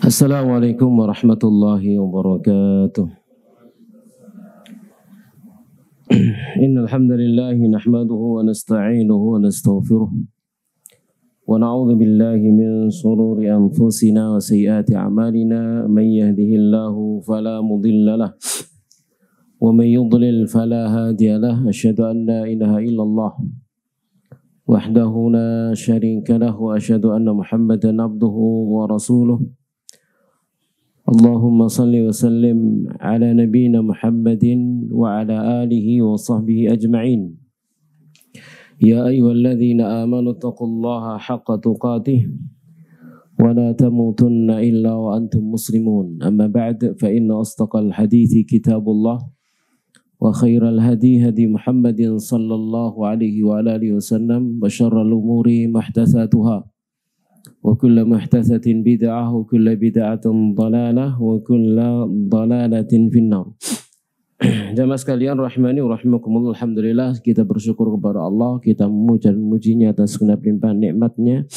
Assalamualaikum warahmatullahi wabarakatuh. Innal hamdalillah nahmaduhu wa nasta'inuhu wa nastaghfiruh wa na'udzu billahi min shururi anfusina wa sayyiati a'malina may yahdihillahu fala mudilla lahu wa may yudlil fala hadiya lahu asyhadu an la ilaha illallah wahdahu la syarika lahu wa asyhadu anna Muhammadan abduhu wa rasuluh. Allahumma salli wa sallim ala nabiyyina Muhammadin wa ala alihi wa sahbihi ajma'in. Ya ayyuhalladzina amanu taqullaha haqqa tuqatih wa la tamutunna illa wa antum muslimun. Amma ba'd, fa inna asdaqal hadithi kitabullah wa khairal hadi hadi Muhammadin sallallahu alaihi wa alihi wasallam wa syarral umuri muhdatsatuha wa kullu muhdatsatin bid'ah wa kullu bid'atin dhalalah wa kullu dhalalatin finnar. Jamaah sekalian rahimani wa rahimakumullah, alhamdulillah kita bersyukur kepada Allah, kita memuja dan memujinya atas segenap limpahan nikmatnya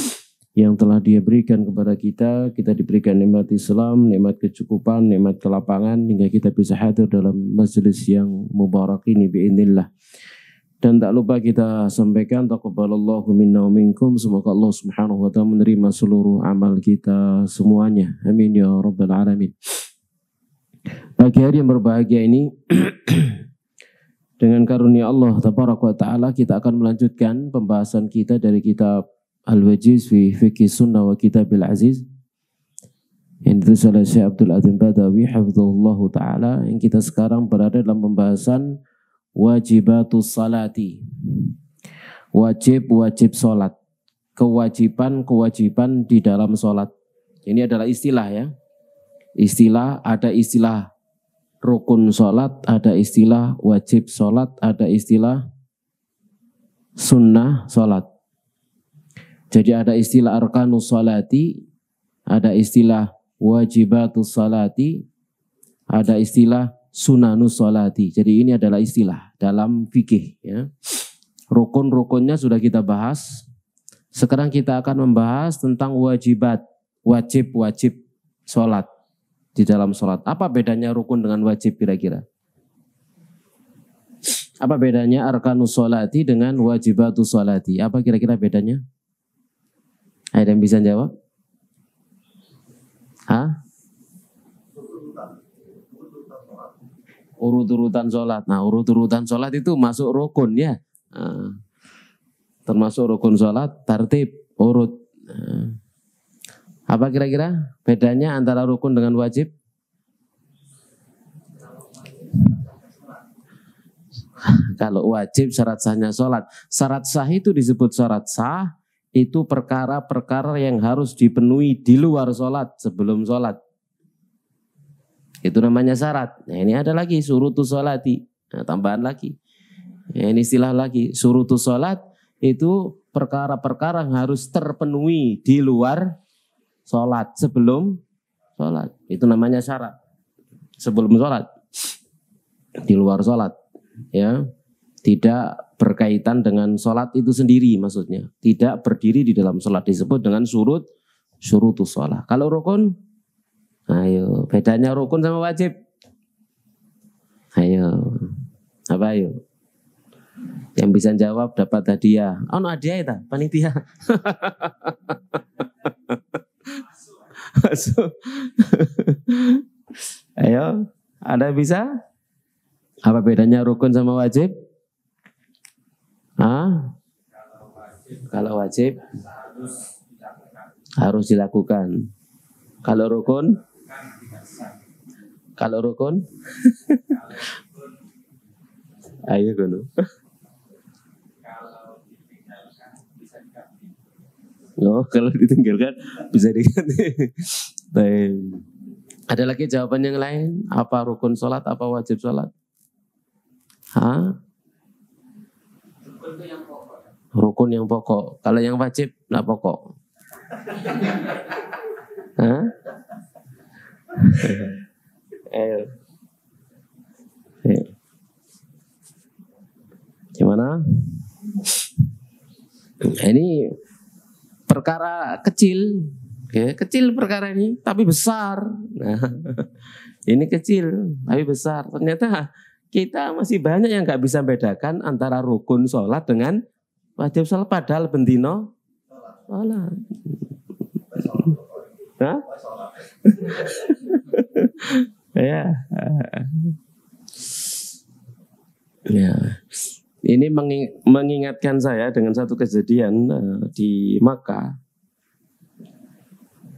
yang telah Dia berikan kepada kita. Kita diberikan nikmat Islam, nikmat kecukupan, nikmat kelapangan hingga kita bisa hadir dalam majelis yang mubarak ini biidznillah. Dan tak lupa kita sampaikan taqabbalallahu minna wa minkum, semoga Allah Subhanahu wa taala menerima seluruh amal kita semuanya. Amin ya rabbal alamin. Pagi hari yang berbahagia ini dengan karunia Allah tabaraka wa taala kita akan melanjutkan pembahasan kita dari kitab Al-Wajiz fi Fiqh Sunnah wa Kitabil Aziz yang ditulis oleh Syekh Abdul Adzim Badawi hafizahullahu taala, yang kita sekarang berada dalam pembahasan wajibatus salati, wajib salat, kewajiban di dalam salat. Ini adalah istilah ya. Ada istilah rukun salat, ada istilah wajib salat, ada istilah sunnah salat. Jadi ada istilah arkanus salati, ada istilah wajibatus salati, ada istilah sunanus salati. Jadi ini adalah istilah dalam fikih ya. Rukun-rukunnya sudah kita bahas. Sekarang kita akan membahas tentang wajib salat di dalam salat. Apa bedanya rukun dengan wajib kira-kira? Apa bedanya arkanus salati dengan wajibatus salati? Apa kira-kira bedanya? Ada yang bisa jawab? Hah? Urut-urutan sholat. Nah, urut-urutan sholat itu masuk rukun ya. Termasuk rukun sholat, tartib, urut. Apa kira-kira bedanya antara rukun dengan wajib? Kalau wajib syarat sahnya sholat. Syarat sah itu disebut syarat sah, itu perkara-perkara yang harus dipenuhi di luar sholat, sebelum sholat. Itu namanya syarat. Nah, ini ada lagi surutus sholati. Nah, tambahan lagi. Ya, ini istilah lagi. Surutus sholat itu perkara-perkara yang harus terpenuhi di luar sholat, sebelum sholat. Itu namanya syarat. Sebelum sholat. Di luar sholat. Ya. Tidak berkaitan dengan sholat itu sendiri maksudnya. Tidak berdiri di dalam sholat, disebut dengan surutus sholat. Kalau rukun, ayo, bedanya rukun sama wajib. Ayo, apa ayo? Yang bisa jawab dapat hadiah. Oh, no, hadiah itu, panitia. Ayo, ada bisa? Apa bedanya rukun sama wajib? Kalau wajib harus dilakukan. Kalau rukun? Ayo gono. Oh, kalau ditinggalkan bisa diganti. Baik. Ada lagi jawaban yang lain? Apa rukun sholat, apa wajib sholat? Rukun yang pokok. Kalau yang wajib nggak pokok. Gimana? Ini perkara kecil Ya, kecil perkara ini, tapi besar. Nah, ini kecil, tapi besar. Ternyata kita masih banyak yang nggak bisa bedakan antara rukun sholat dengan wajib sholat. Padahal bendino sholat. Hah? Ya. Ya. Ini mengingatkan saya dengan satu kejadian di Makkah.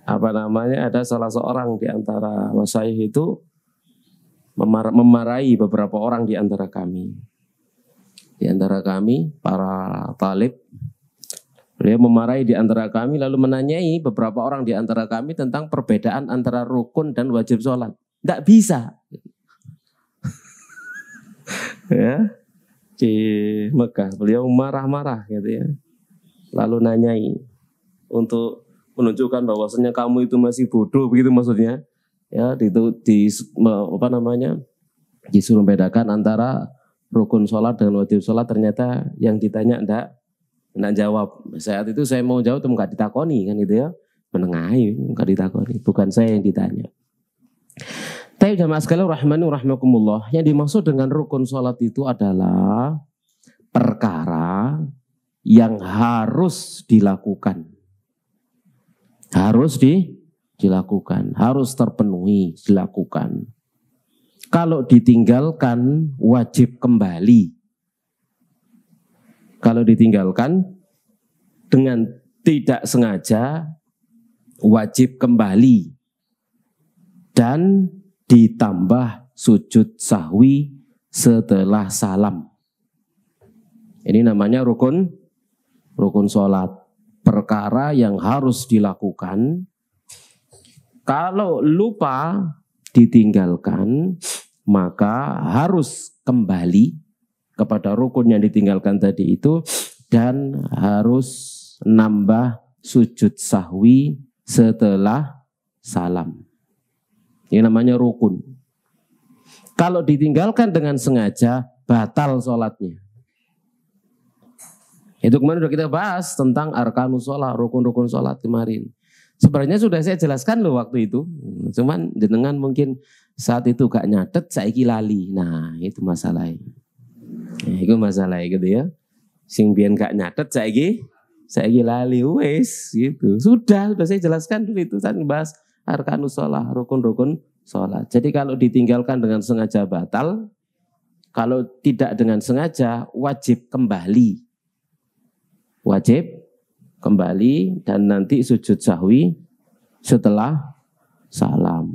Ada salah seorang di antara masyayikh itu memarahi beberapa orang di antara kami. Di antara kami, para talib, beliau memarahi di antara kami lalu menanyai beberapa orang di antara kami tentang perbedaan antara rukun dan wajib sholat. Tidak bisa. Ya, di Mekah beliau marah-marah gitu ya. Lalu nanyai untuk menunjukkan bahwasanya kamu itu masih bodoh, begitu maksudnya. Ya, disuruh bedakan antara rukun sholat dengan wajib sholat. Ternyata yang ditanya enggak jawab. Saat itu saya mau jawab, tapi enggak ditakoni kan gitu ya. Menengahi, enggak ditakoni. Bukan saya yang ditanya. Tapi jamaah sekalian rahmani rahimakumullah, yang dimaksud dengan rukun sholat itu adalah perkara yang harus dilakukan. Harus dilakukan, harus terpenuhi, dilakukan. Kalau ditinggalkan, wajib kembali. Kalau ditinggalkan dengan tidak sengaja, wajib kembali. Dan ditambah sujud sahwi setelah salam. Ini namanya rukun sholat. Perkara yang harus dilakukan. Kalau lupa ditinggalkan, maka harus kembali kepada rukun yang ditinggalkan tadi itu dan harus nambah sujud sahwi setelah salam. Ini namanya rukun. Kalau ditinggalkan dengan sengaja, batal sholatnya. Itu kemarin sudah kita bahas tentang arkanus sholat, rukun-rukun sholat kemarin. Sebenarnya sudah saya jelaskan loh waktu itu. Cuman jenengan mungkin saat itu gak nyatet, saiki lali. Nah itu masalahnya. Itu masalah gitu ya. Sing biyen gak nyatet, saiki lali. Wes gitu. Sudah saya jelaskan dulu itu. Saya bahas arkanus sholat, rukun-rukun sholat. Jadi kalau ditinggalkan dengan sengaja batal. Kalau tidak dengan sengaja wajib kembali. Wajib kembali dan nanti sujud sahwi setelah salam.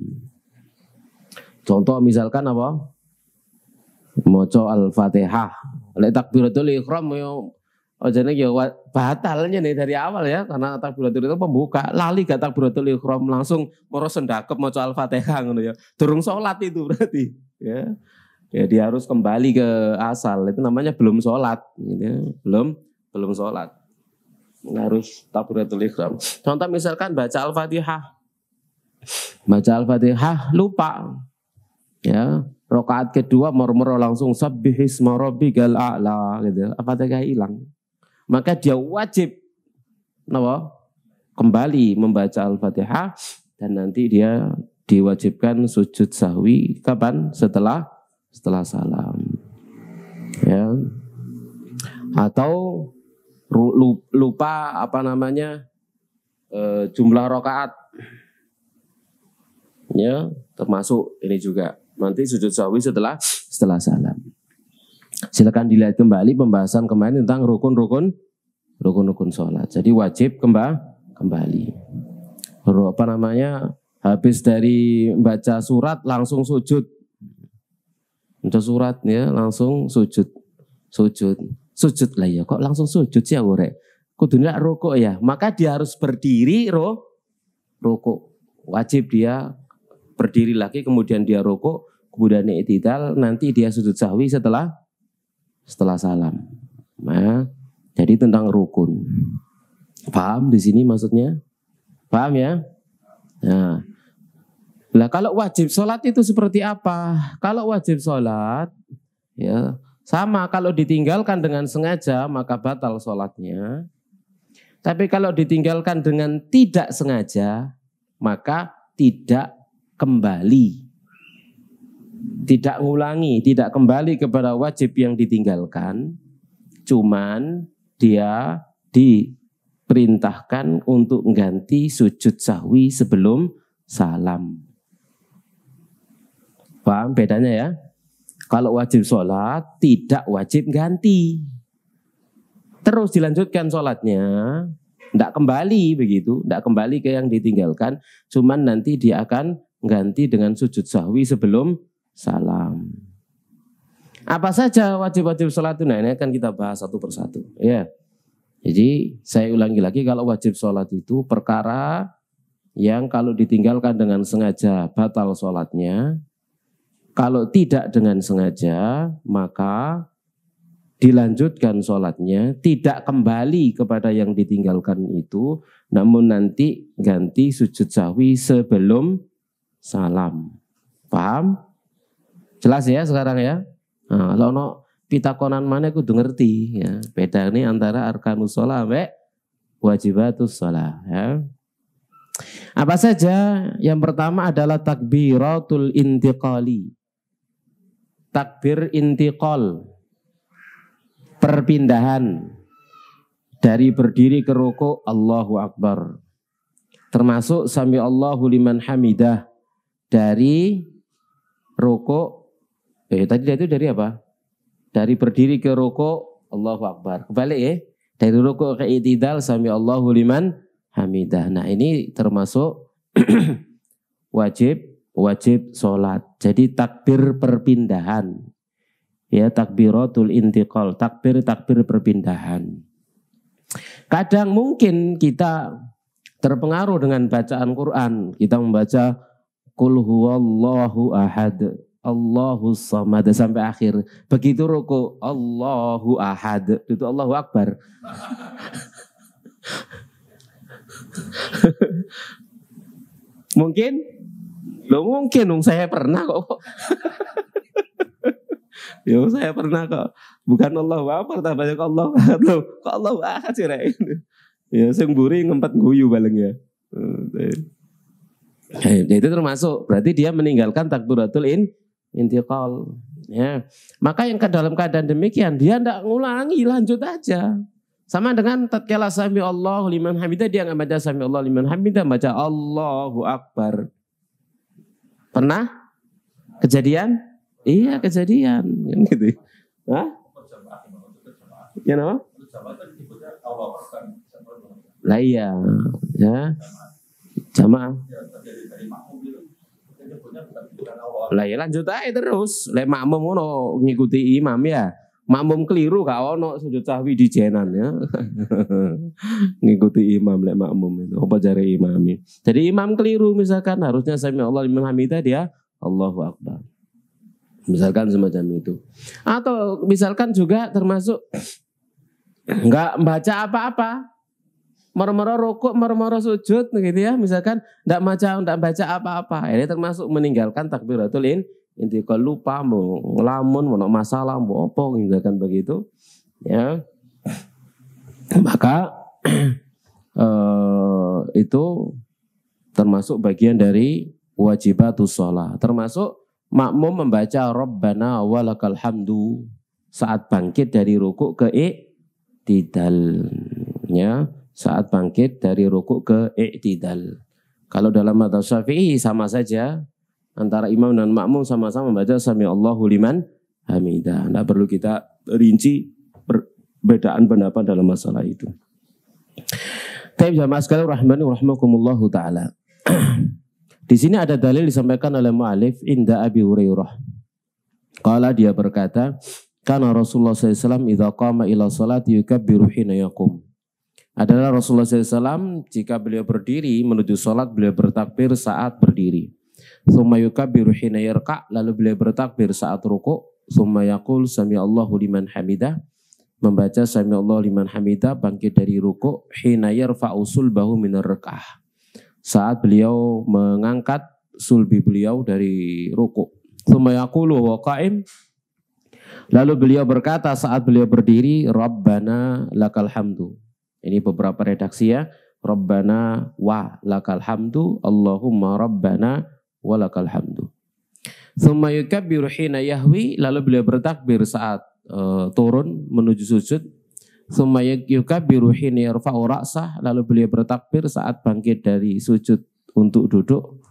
Contoh misalkan apa? Maca Al-Fatihah. Lek takbiratul ihram yo ojane yo batalnya nih dari awal ya, karena takbiratul ihram pembuka. Lali gak takbiratul ihram langsung moro sendakep maca Al-Fatihah ngono ya. Durung salat itu berarti ya. Ya dia harus kembali ke asal. Itu namanya belum salat gitu ya. Belum salat. Harus takbiratul ihram. Contoh misalkan baca Al-Fatihah. Baca Al-Fatihah lupa. Ya, rakaat kedua moro-moro langsung sabbihisma rabbikal a'la gitu. Al-Fatihah hilang. Maka dia wajib kembali membaca Al-Fatihah dan nanti dia diwajibkan sujud sahwi kapan? Setelah salam. Ya. Atau lupa jumlah rakaat, ya termasuk ini juga nanti sujud sahwi setelah salam. Silakan dilihat kembali pembahasan kemarin tentang rukun sholat. Jadi wajib kembali. Habis dari baca surat langsung sujud. Baca surat ya langsung sujud. Sujud lah ya, kok langsung sujud sih aku rek. Kudune rukuk ya, maka dia harus berdiri rukuk. Wajib dia berdiri lagi, kemudian dia rukuk, kemudian i'tidal, nanti dia sujud sahwi setelah salam. Nah, jadi tentang rukun. Paham di sini maksudnya? Paham ya? Nah, kalau wajib sholat itu seperti apa? Kalau wajib sholat, ya sama, kalau ditinggalkan dengan sengaja maka batal sholatnya. Tapi kalau ditinggalkan dengan tidak sengaja, maka tidak kembali. Tidak ngulangi, tidak kembali kepada wajib yang ditinggalkan. Cuman dia diperintahkan untuk mengganti sujud sahwi sebelum salam. Paham bedanya ya? Kalau wajib sholat, tidak wajib ganti. Terus dilanjutkan sholatnya, tidak kembali begitu, tidak kembali ke yang ditinggalkan. Cuman nanti dia akan ganti dengan sujud sahwi sebelum salam. Apa saja wajib-wajib sholat itu? Nah, ini akan kita bahas satu persatu. Ya. Jadi saya ulangi lagi, kalau wajib sholat itu perkara yang kalau ditinggalkan dengan sengaja batal sholatnya. Kalau tidak dengan sengaja, maka dilanjutkan sholatnya, tidak kembali kepada yang ditinggalkan itu, namun nanti ganti sujud sahwi sebelum salam. Paham? Jelas ya sekarang ya? Nah, kalau no pitakonan mana kudu ngerti ya. Beda ini antara arkanus sholat sampai wajibatus sholat ya. Apa saja? Yang pertama adalah takbiratul intiqali. Takbir intiqal, perpindahan dari berdiri ke rukuk, Allahu Akbar. Termasuk sami Allahu liman hamidah, dari rukuk. Tadi itu dari apa? Dari berdiri ke rukuk, Allahu Akbar. Kebalik ya. Dari rukuk ke i'tidal, sami Allahu liman hamidah. Nah, ini termasuk wajib sholat. Jadi takbir perpindahan. Ya, takbiratul intiqal, takbir perpindahan. Kadang mungkin kita terpengaruh dengan bacaan Quran. Kita membaca Qul huwallahu ahad, Allahus samad sampai akhir. Begitu ruku, Allahu ahad, itu Allahu Akbar. Mungkin? Loh mungkin, saya pernah kok. Ya saya pernah kok. Bukan Allahu Akbar, tapi banyak Allahu Ahad. Kok Allahu Ahad sih rek? Ya sing mburi ngempet guyu paling ya. Itu termasuk, berarti dia meninggalkan takbiratul intiqal. Ya. Maka yang dalam keadaan demikian dia tidak ngulangi, lanjut aja. Sama dengan tatkala sami Allahu liman hamidah, dia nggak baca sami Allahu liman hamidah, baca Allahu Akbar. Pernah kejadian? Iya kejadian, kan gitu. Hah? Ya no? Lah iya, ya. Jamaah. Lah ya lanjut aja terus. Lek makmum ngono ngikuti imam ya. Makmum keliru gak ono sujud sahwi di jenan ya. Ngikuti imam lek makmum itu. Apa jare imami? Jadi imam keliru misalkan harusnya sami Allah liman hamidah, dia Allahu Akbar. Misalkan semacam itu. Atau misalkan juga termasuk enggak baca apa-apa. Moro-moro rukuk, moro-moro sujud gitu ya. Misalkan enggak baca apa-apa. Ini termasuk meninggalkan takbiratul intiqal, lupa mau ngelamun, mau masalah, mau apa misalkan begitu. Ya. Maka itu termasuk bagian dari wajibatus shalah. Termasuk makmum membaca Rabbana walakal hamdu saat bangkit dari rukuk ke i'tidal. Ya, saat bangkit dari rukuk ke i'tidal. Kalau dalam madzhab Syafi'i sama saja, antara imam dan makmum sama-sama membaca sami Allahu liman hamidah. Tidak perlu kita rinci perbedaan pendapat dalam masalah itu. Tapi jamaah sekalian rahmani wa rahmakumullahu taala. Di sini ada dalil disampaikan oleh mu'alif inda Abi Hurairah. Qala, dia berkata, kana Rasulullah SAW idza qama ila salati yukabbiru hina yaqum. Adalah Rasulullah SAW jika beliau berdiri menuju salat, beliau bertakbir saat berdiri. Tsumma yukabbiru hina yarka', lalu beliau bertakbir saat rukuk. Tsumma yaqul sami Allahu liman hamidah, membaca sami Allahu liman hamidah bangkit dari rukuk. Hina yarfa'u sulbahu minar rak'ah, saat beliau mengangkat sulbi beliau dari rukuk. Tsumma yaqulu wa qa'im, lalu beliau berkata saat beliau berdiri, Rabbana lakal hamdu, Ini beberapa redaksi ya. Rabbana wa lakal hamdu, Allahumma rabbana wa lakal hamdu. Tsumma yukabbiru hina yahwi, lalu beliau bertakbir saat turun menuju sujud. Tsumma yukabbiru hina yarfa'u ra'sah, lalu beliau bertakbir saat bangkit dari sujud untuk duduk.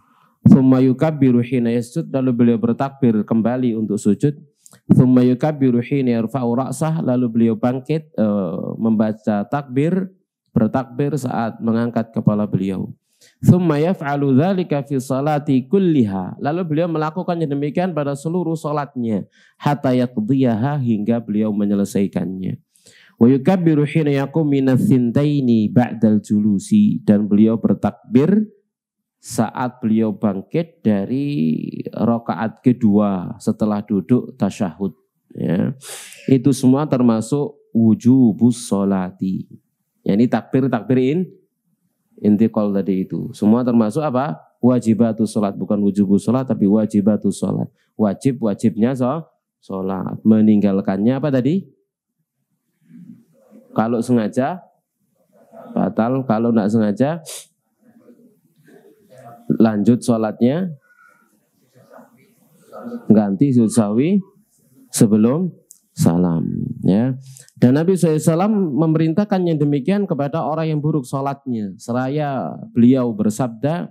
Tsumma yukabbiru hina yasjud, lalu beliau bertakbir kembali untuk sujud. Tsumma yukabbiru hina yarfa'u ra'sah, lalu beliau bangkit membaca takbir, bertakbir saat mengangkat kepala beliau. Tsumma yaf'alu dzalika fi salati kulliha, lalu beliau melakukannya demikian pada seluruh salatnya, hatta yaqdiyaha, hingga beliau menyelesaikannya. Wa yukabbiru hina yaqum minas tsintaini ba'dal julusi, dan beliau bertakbir saat beliau bangkit dari rakaat kedua setelah duduk tasyahud. Ya. Itu semua termasuk wujubus sholati. Ya, ini takbir-takbirin intiqal tadi itu. Semua termasuk apa? Wajibatus sholat. Bukan wujubus sholat, tapi wajibatus sholat. Wajib-wajibnya sholat. Meninggalkannya apa tadi? Kalau sengaja batal. Kalau tidak sengaja lanjut sholatnya, ganti sujud sahwi sebelum salam. Ya. Dan Nabi SAW memerintahkan yang demikian kepada orang yang buruk sholatnya. Seraya beliau bersabda,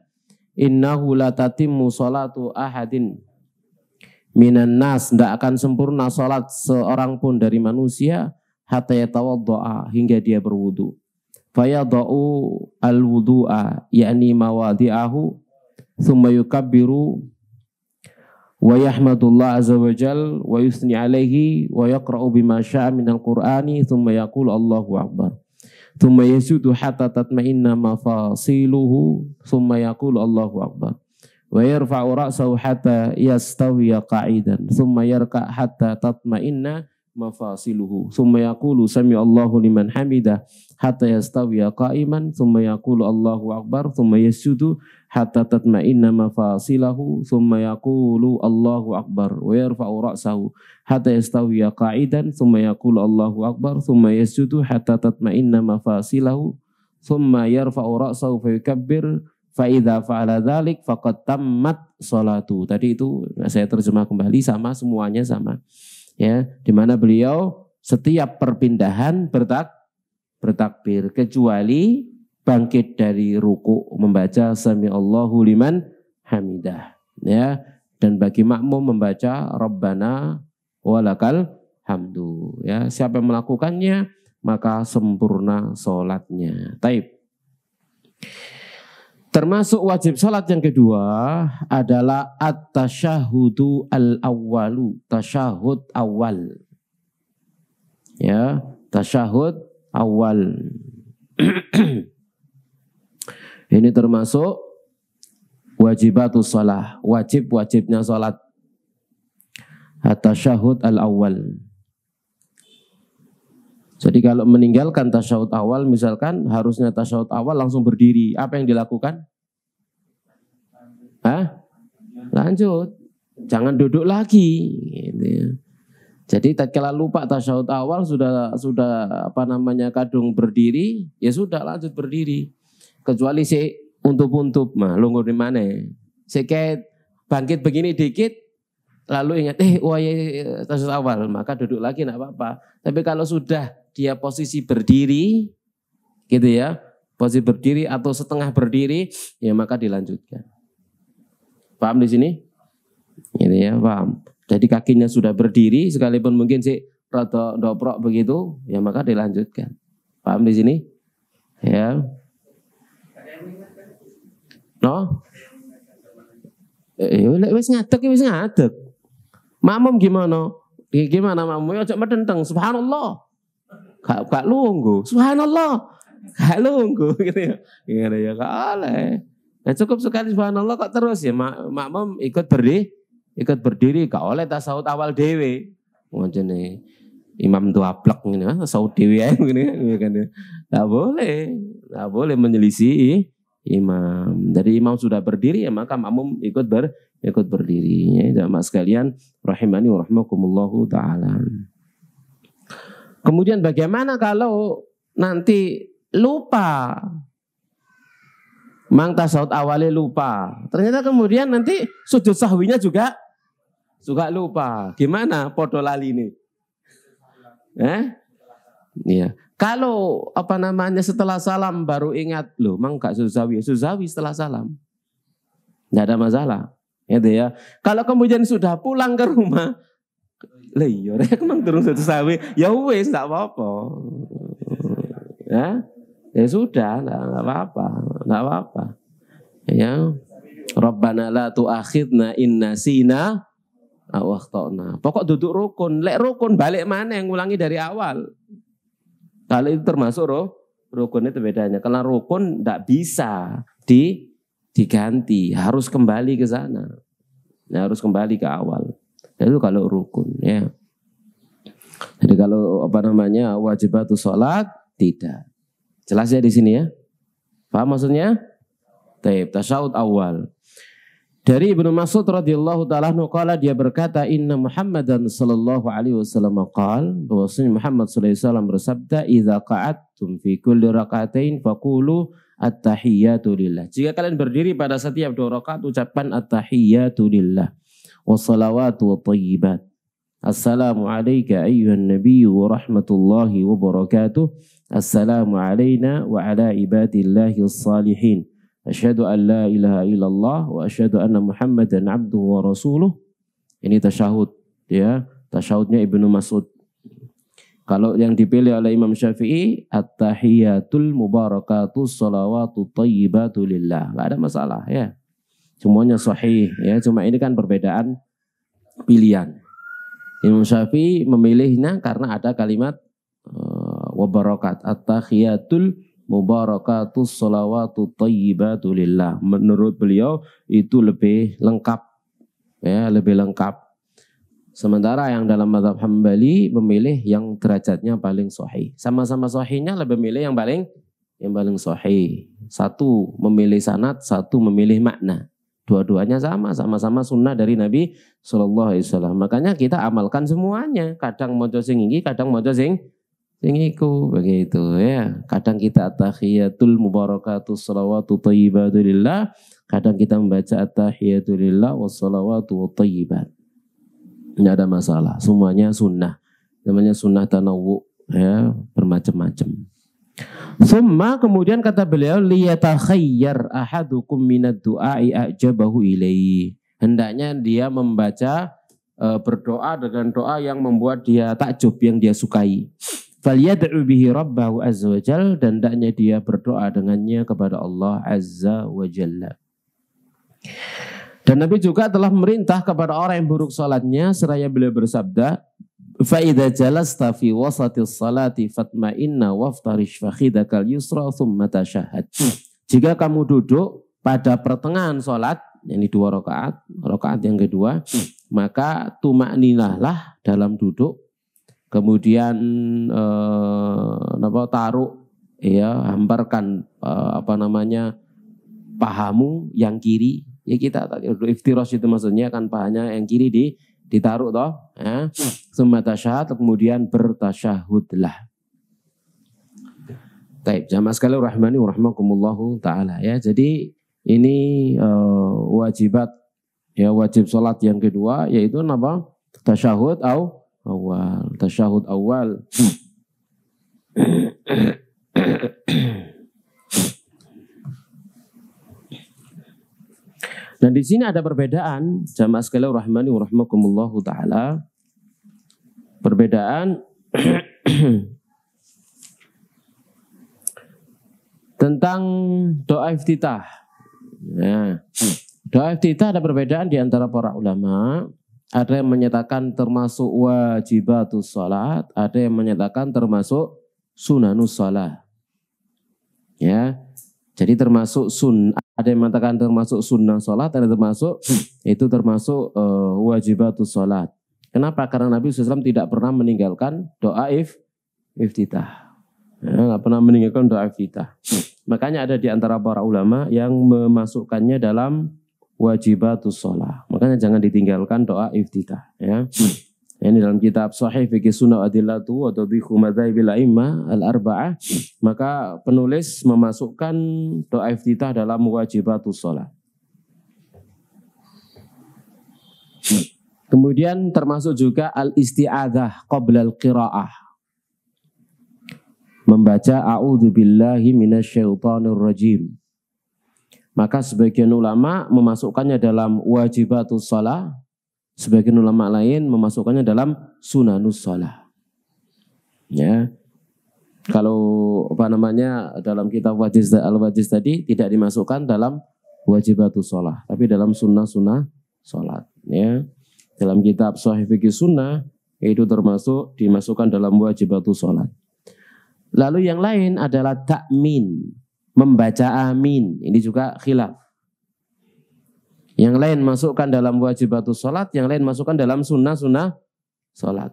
innahu la tatimmu sholatu ahadin minan nas, tidak akan sempurna sholat seorang pun dari manusia hatta yatawadda'a, hingga dia berwudu. Fayadau al-wudu'a, yakni mawadi'ahu, thumma yukabbiru wa yahmadullah azza wa jal wa yusni alaihi wa yaqra'u bima sya'a minal qur'ani, thumma yaqulu Allahu akbar, thumma yasudu hatta tatma'inna mafasiluhu, thumma yaqulu Allahu akbar, wa yarfa'u ra'sahu hatta yastawiya qa'idan, thumma yarka' hatta tatma'inna mafasiluhu, thumma yaqulu sami Allahu liman hamidah hatta yastawiya qa'iman, thumma yaqulu Allahu akbar, thumma yasjudu hatta tatma'inna mafasilahu, thumma yaqulu Allahu akbar, wa yarfa'u ra'sahu hatta yastawiya qa'idan, thumma yaqulu Allahu akbar, thumma yasjudu hatta tatma'inna mafasilahu, thumma yarfa'u ra'sahu fa yukabbir, fa idza fa'ala dzalik faqad tammat sholatu. Tadi itu saya terjemah kembali, sama, semuanya sama. Ya, di mana beliau setiap perpindahan bertakbir, kecuali bangkit dari ruku membaca sami Allahu liman hamidah. Ya, dan bagi makmum membaca Rabbana walakal hamdu. Ya, siapa yang melakukannya maka sempurna sholatnya. Taib. Termasuk wajib sholat yang kedua adalah at-tasyahudu al-awwalu, tasyahud awal. Ya, tasyahud awal. Ini termasuk wajibatus shalah, wajib-wajibnya sholat. At-tasyahud al-awwal. Jadi kalau meninggalkan tasyahud awal, misalkan harusnya tasyahud awal langsung berdiri, apa yang dilakukan? Lanjut, jangan duduk lagi. Gitu ya. Jadi tatkala lupa tasyahud awal sudah kadung berdiri, ya sudah lanjut berdiri. Kecuali si untup-untup, lungguh di mana? Si kayak bangkit begini dikit, lalu ingat, tasyahud awal, maka duduk lagi enggak apa-apa. Tapi kalau sudah dia posisi berdiri, gitu ya, posisi berdiri atau setengah berdiri, ya maka dilanjutkan. Paham di sini? Ini ya, paham. Jadi kakinya sudah berdiri, sekalipun mungkin si rada doprok begitu, ya maka dilanjutkan. Paham di sini? Ya. No? Wis ngadeg. Makmum gimana? Gimana makmum? Ya ojo medenteng, subhanallah. Gak lungguh, subhanallah, gak lungguh gitu ya. Gimana ya, gak oleh. Nah, cukup sekali subhanallah kok terus ya makmum ikut berdiri, gak oleh tasawuf awal dewe. Ngene imam duaplek ngene, tasawuf dewe ae ngene kan. Gak boleh menyelisih imam. Dari imam sudah berdiri ya maka makmum ikut berdiri. Ya, jamaah sekalian rahimani wa rahmakumullahu taala. Kemudian bagaimana kalau nanti lupa. Mang tasawuf awalnya lupa. Ternyata kemudian nanti sujud sahwinya juga lupa. Gimana podo lali ini? Iya. Kalau setelah salam baru ingat, loh mang gak sujud sahwi setelah salam. Tidak ada masalah. Gitu ya. Kalau kemudian sudah pulang ke rumah, lah iya rek mang durung sujud sahwi, ya wis enggak apa-apa. Ya sudah, enggak apa-apa. Ya. Rabbana la tu'akhidna in nasina aw akhtana. Pokok duduk rukun, lek rukun balik mana yang ngulangi dari awal. Kalau itu termasuk rukun itu bedanya. Kalau rukun enggak bisa diganti, harus kembali ke sana. Ya, harus kembali ke awal. Itu kalau rukun ya. Jadi kalau wajibatus sholat tidak. Jelas ya di sini ya. Paham maksudnya? Taib tasyahud awal. Dari Ibnu Mas'ud radhiyallahu taala anhu qala dia berkata inna Muhammadan sallallahu alaihi wasallam qala bahwasanya Muhammad sallallahu alaihi wasallam bersabda idza qa'adtum fi kulli rak'atain faqulu at-tahiyyatu lillah. Jika kalian berdiri pada setiap 2 rakaat ucapkan at-tahiyyatu lillah wassalawatu wathayyibat. Assalamu alayka ayyuhan nabiyyu wa rahmatullahi wa barakatuh. Assalamu alayna wa ala ibadillahi as-salihin. Asyhadu an la ilaha illallah wa asyhadu anna Muhammadan abduhu wa rasuluh. Ini tasyahud ya, tasyahudnya Ibnu Mas'ud. Kalau yang dipilih oleh Imam Syafi'i, at-tahiyatul mubarakatus salawatu thayyibatu lillah. Enggak ada masalah ya. Semuanya sahih ya, cuma ini kan perbedaan pilihan. Imam Syafi'i memilihnya karena ada kalimat wabarakat. At-tahiyatul mubarakatus salawatu thayyibatu lillah. Menurut beliau itu lebih lengkap ya, lebih lengkap. Sementara yang dalam mazhab Hambali memilih yang derajatnya paling sahih. Sama-sama sahihnya lebih memilih yang paling sahih. Satu memilih sanad, satu memilih makna. Dua-duanya sama-sama sunnah dari Nabi SAW. Makanya kita amalkan semuanya. Kadang mojo sing iki, kadang mojo sing iku begitu ya. Kadang kita at-tahiyatul mubarakatus salawatu thayyibatu lillah, kadang kita membaca at-tahiyatul lillah wassalawatu wathayyibat. Tidak ada masalah, semuanya sunnah. Namanya sunnah tanawwu ya, bermacam-macam. Summa kemudian kata beliau liyatakhayyar ahadukum minad du'ai ajabahu ilaihi. Hendaknya dia membaca berdoa dengan doa yang membuat dia takjub, yang dia sukai. Falyad'u bihi rabbahu azza wajal, dan hendaknya dia berdoa dengannya kepada Allah azza wajalla. Dan Nabi juga telah memerintah kepada orang yang buruk salatnya, seraya beliau bersabda, fa idza jalasta fi wasatis salati fatma'inna waftarish fakhidakal yusra thumma tashahhad. Jika kamu duduk pada pertengahan salat, yakni 2 rakaat, rakaat yang kedua, maka tumakninahlah dalam duduk. Kemudian taruh ya, hamparkan pahamu yang kiri. Ya kita iftirosh itu maksudnya kan pahanya yang kiri ditaruh toh, ya. Summa tasyahhad, kemudian bertasyahudlah. Baik, jamaah sekalian rahmani wa rahmakumullahu taala ya. Jadi ini wajibat ya, wajib salat yang kedua yaitu apa? Tasyahud awal, tasyahud awal. Dan di sini ada perbedaan, jamaah sekalian rahmani wa rahmakumullahu taala. Perbedaan tentang doa iftitah. Nah, doa iftitah ada perbedaan di antara para ulama. Ada yang menyatakan termasuk wajibatus salat, ada yang menyatakan termasuk sunanus salat. Ya. Jadi termasuk ada yang mengatakan termasuk sunnah sholat, ada termasuk itu termasuk wajibatus sholat. Kenapa? Karena Nabi SAW tidak pernah meninggalkan doa iftitah. Ya, nggak pernah meninggalkan doa iftitah. Makanya ada di antara para ulama yang memasukkannya dalam wajibatus sholat. Makanya jangan ditinggalkan doa iftitah. Ya, Ini dalam kitab Sahih Fiqh Sunnah Adillatu wa Tadhiqu Madzhabil A'immah al-Arba'ah, maka penulis memasukkan doa iftitah dalam wajibatus shalah. Kemudian termasuk juga al-isti'adzah qabla al-qira'ah. Membaca a'udzubillahi minasyaitonir rajim. Maka sebagian ulama memasukkannya dalam wajibatus shalah, sebagian ulama lain memasukkannya dalam sunanus shalah. Ya. Kalau dalam kitab al-wajiz tadi tidak dimasukkan dalam wajibatus shalah, tapi dalam sunnah-sunnah salat, ya. Dalam kitab Sahih Fiqh Sunnah itu termasuk dimasukkan dalam wajibatus salat. Lalu yang lain adalah ta'min, membaca amin. Ini juga khilaf. Yang lain masukkan dalam wajibatus salat, yang lain masukkan dalam sunnah-sunnah salat.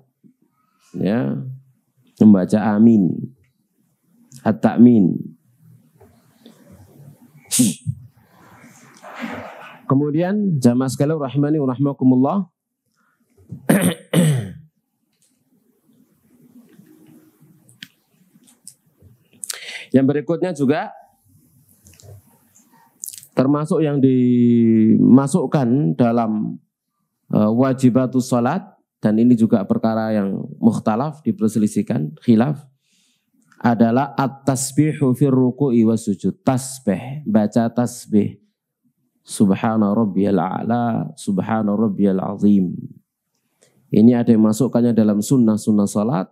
Ya. Membaca amin. At-ta'min. Kemudian jamaah sekalian rahimani wa rahimakumullah. Yang berikutnya juga termasuk yang dimasukkan dalam wajibatus salat, dan ini juga perkara yang mukhtalaf, diperselisihkan, khilaf, adalah at-tasbihu fir ruku'i was sujud. Tasbih, baca tasbih. Subhana rabbiyal a'la, subhana rabbiyal azim. Ini ada yang masukkannya dalam sunnah-sunnah salat,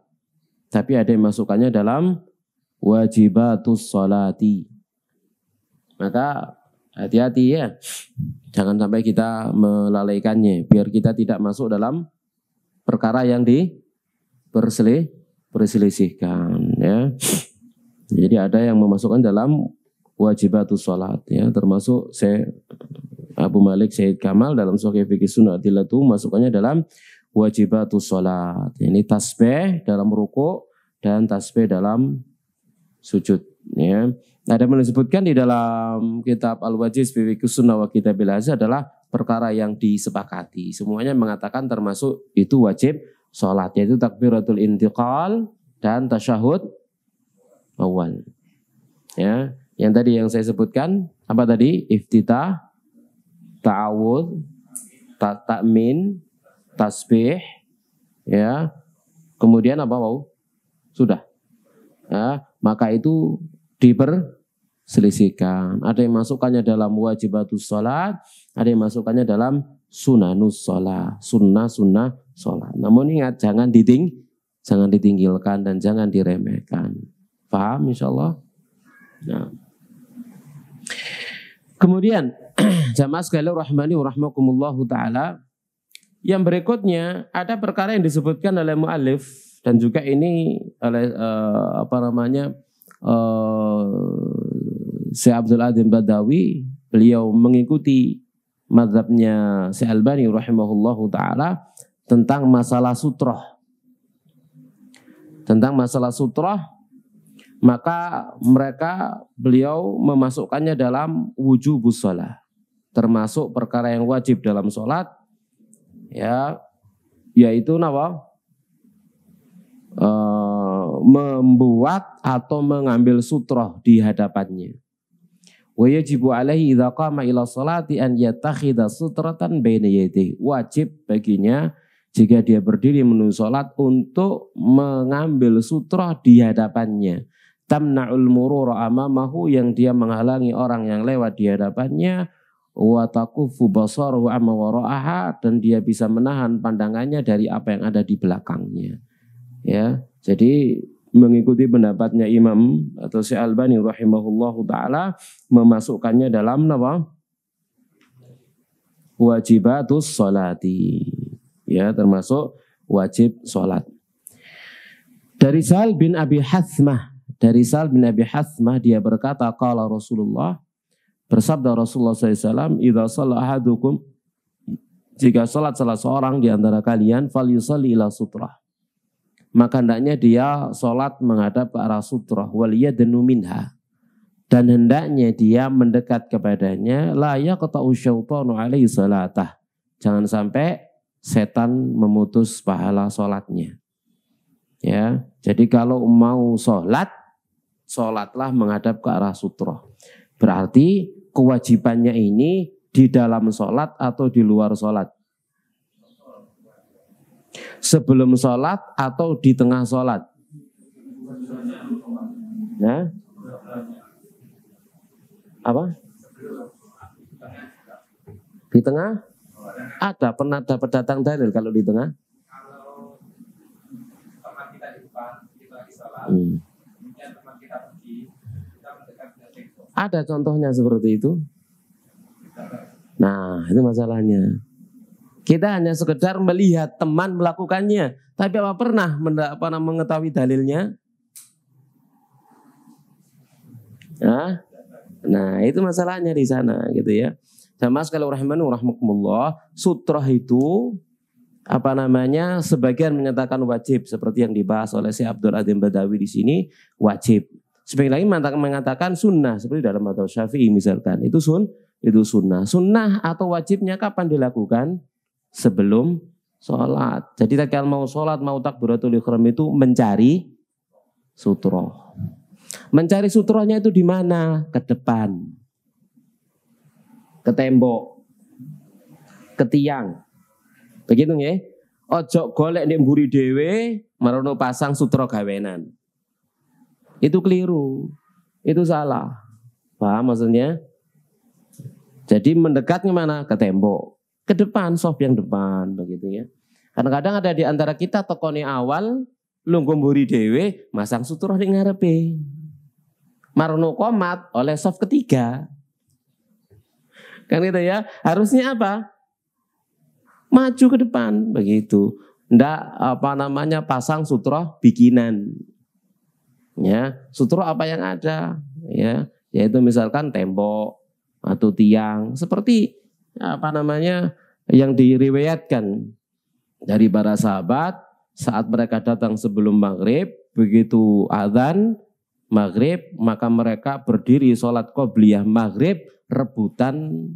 tapi ada yang masukkannya dalam wajibatus salati. Maka hati-hati ya, jangan sampai kita melalaikannya, biar kita tidak masuk dalam perkara yang diperselisihkan. Ya. Jadi ada yang memasukkan dalam wajibatus salat, ya, termasuk Abu Malik Syed Kamal dalam Sahih Fiqh Sunnah Adillatu masukkannya dalam wajibatus salat. Ini tasbih dalam ruku dan tasbih dalam sujud. Ya. Ada yang disebutkan di dalam kitab Al-Wajiz fi Fiqh Sunnah wa Kitabil Aziz adalah perkara yang disepakati. Semuanya mengatakan termasuk itu wajib salat, yaitu takbiratul intiqal dan tasyahud awal. Ya. Yang tadi yang saya sebutkan apa tadi? Iftitah, ta'awudz, ta'min, tasbih, ya. Kemudian apa mau? Sudah. Ya, maka itu diperselisihkan. Ada yang masukkannya dalam wajibatus salat, ada yang masukkannya dalam sunanus salat, sunnah-sunnah salat. Namun ingat jangan ditinggalkan dan jangan diremehkan. Paham insyaallah? Nah. Kemudian jamaah sekalian rahimani wa rahimakumullahu taala, yang berikutnya ada perkara yang disebutkan oleh muallif dan juga ini oleh Syekh Abdul Adim Badawi. Beliau mengikuti mazhabnya Syekh Albani rahimahullahu taala tentang masalah sutroh. Tentang masalah sutroh, maka beliau memasukkannya dalam wujubus shalah, termasuk perkara yang wajib dalam sholat, ya, yaitu membuat atau mengambil sutroh di hadapannya. Wa yajibu alaihi idza qama ila sholati an yattakhidha sutratan baina yadayhi. Wajib baginya jika dia berdiri menuju sholat untuk mengambil sutroh di hadapannya. Tamna'ul murura amamahu, yang dia menghalangi orang yang lewat di hadapannya, wa takufu basaruhu amma wara'aha, dan dia bisa menahan pandangannya dari apa yang ada di belakangnya. Ya, jadi mengikuti pendapatnya Imam atau Syekh Albani rahimahullahu taala, memasukkannya dalam wajibatus sholati, ya, termasuk wajib sholat. Dari Sa'al bin Abi Hathmah, dia berkata, qala Rasulullah, bersabda Rasulullah SAW, idza shalla ahadukum, jika salat salah seorang di antara kalian, falyusalli ila sutrah, maka hendaknya dia salat menghadap ke arah sutrah, wal yadnu minha, dan hendaknya dia mendekat kepadanya, la yaqta'u syaitanu alaihi salatah, jangan sampai setan memutus pahala sholatnya. Ya, jadi kalau mau sholat, sholatlah menghadap ke arah sutroh. Berarti kewajibannya ini di dalam sholat atau di luar sholat? Sebelum sholat atau di tengah sholat? Nah, apa? Di tengah? Ada, pernah dapat datang dalil kalau di tengah? Kalau teman kita di depan, kita lagi sholat, kemudian teman kita pergi, kita mendekat ke tembok. Ada contohnya seperti itu. Nah, itu masalahnya. Kita hanya sekedar melihat teman melakukannya, tapi apa pernah mengetahui dalilnya? Nah, itu masalahnya di sana, gitu ya. Sama sekali rahimahumullah, sutroh itu sebagian menyatakan wajib seperti yang dibahas oleh Syekh Abdul Adzim Badawi di sini, wajib. Sebagian lagi mengatakan sunnah seperti dalam mazhab Syafi'i misalkan, itu sunnah. Sunnah atau wajibnya kapan dilakukan? Sebelum sholat. Jadi kalau mau sholat, mau takbiratul ihram itu mencari sutroh. Mencari sutrohnya itu di mana? Ke depan, ke tembok, ke tiang. Begitu ya? Ojo golek nek mburi dhewe marono pasang sutra gawenan. Itu keliru. Itu salah. Paham maksudnya? Jadi mendekat ke mana? Ke tembok, ke depan, soft yang depan begitu ya. Kadang-kadang ada di antara kita tokone awal lungguh mburi dhewe masang sutra ning ngarepe. Marono komat oleh soft ketiga. Kan gitu ya. Harusnya apa? Maju ke depan begitu. Ndak pasang sutroh bikinan. Ya, sutroh apa yang ada ya, yaitu misalkan tembok atau tiang seperti yang diriwayatkan dari para sahabat saat mereka datang sebelum maghrib, begitu azan maghrib maka mereka berdiri sholat qobliyah maghrib rebutan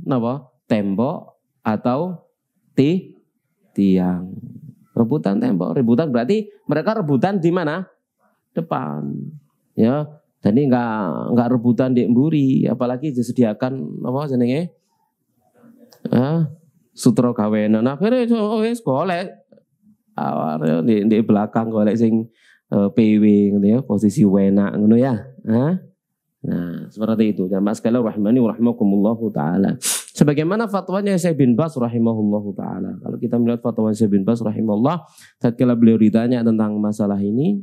tembok atau tiang. Rebutan tembok, rebutan berarti mereka rebutan di mana? Depan. Ya, jadi enggak rebutan di mburi, apalagi disediakan sutra gawenan. Akhirnya wis golek awal di belakang golek sing PW gitu ya, posisi wenak ngono ya. Nah, seperti itu. Jamaah sekalian rahimani wa rahimakumullahu taala. Sebagaimana fatwanya Syekh bin Baz rahimahullahu taala. Kalau kita melihat fatwa Syekh bin Baz rahimahullah, tatkala beliau ditanya tentang masalah ini,